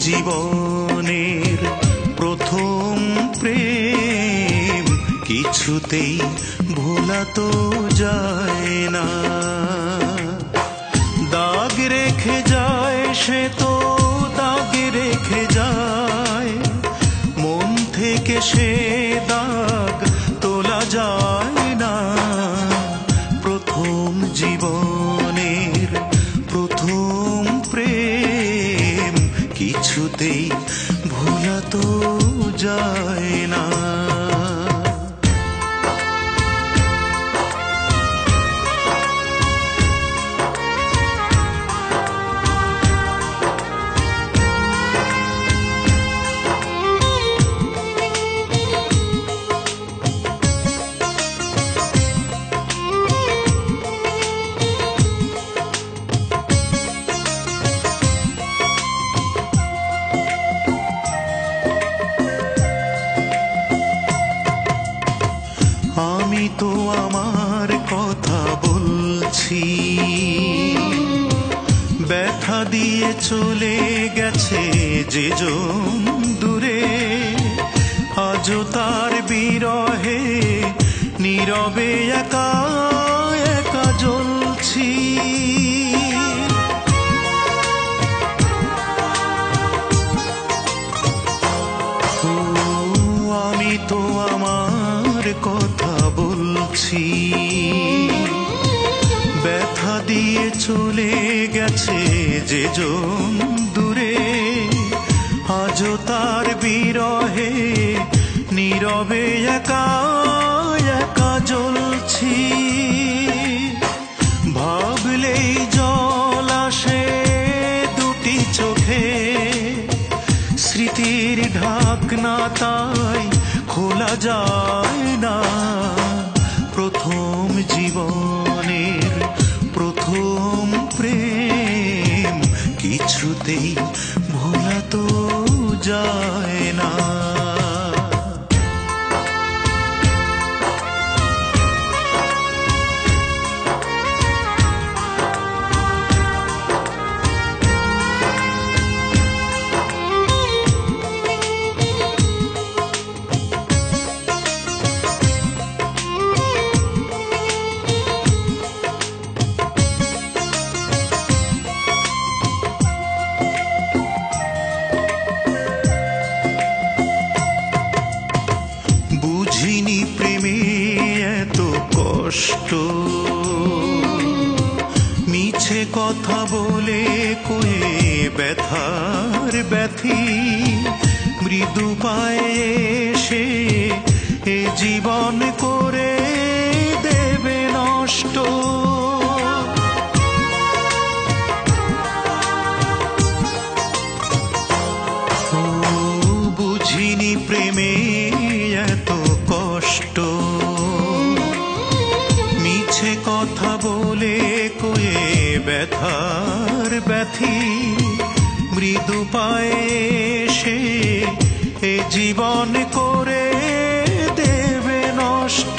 জীবনের প্রথম প্রেম কিছুতেই ভোলা তো যায় না। দাগ রেখে যায় সে তো দাগ রেখে যায়, মন থেকে সে দাগ তোলা যায় না। প্রথম জীবনের প্রথম প্রেম কিছুতেই ভোলা তো যায় না। আমি তো আমার কথা বলছি, ব্যথা দিয়ে চলে গেছে যে জন দূরে, আজও তার বিরহে নীরবে একা একা জ্বলছি। আমি তো আমার কথা বলছি, ব্যথা দিয়ে চলে গেছে যে জন দূরে, আজও তার বিরহে নীরবে একা একা জ্বলছি। ভাবলেই জল আসে দুটি চোখে, স্মৃতির ঢাকনা তাই খোলা যায় না। প্রথম জীবনের প্রথম প্রেম কিছুতেই ভোলা তো যায় না। বুঝিনি প্রেমে এত কষ্ট, মিছে কথা বলে কয়ে ব্যথার ব্যথি, মৃদু পায়ে এসে এ জীবন করে দেবে নষ্ট। বুঝিনি প্রেমে এত কষ্ট, মিছে কথা বলে কয়ে ব্যথার ব্যথি, মৃদু পায়ে এসে এ জীবন করে দেবে নষ্ট।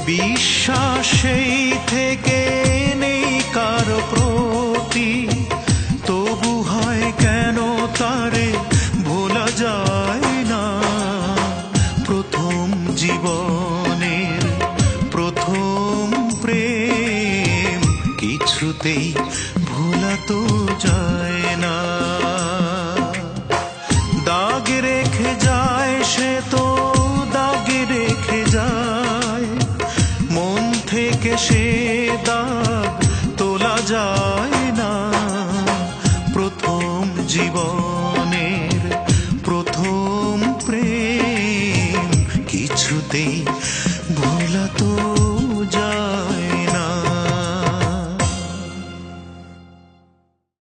বিশ্বাস সেই থেকে নেই কারো প্রতি, তবু হয় কেন তারে ভোলা যায় না। প্রথম জীবনের প্রথম প্রেম কিছুতেই ভোলা তো যায় না। দাগ রেখে যায় সে তো দাগ রেখে যায়, মন থেকে সে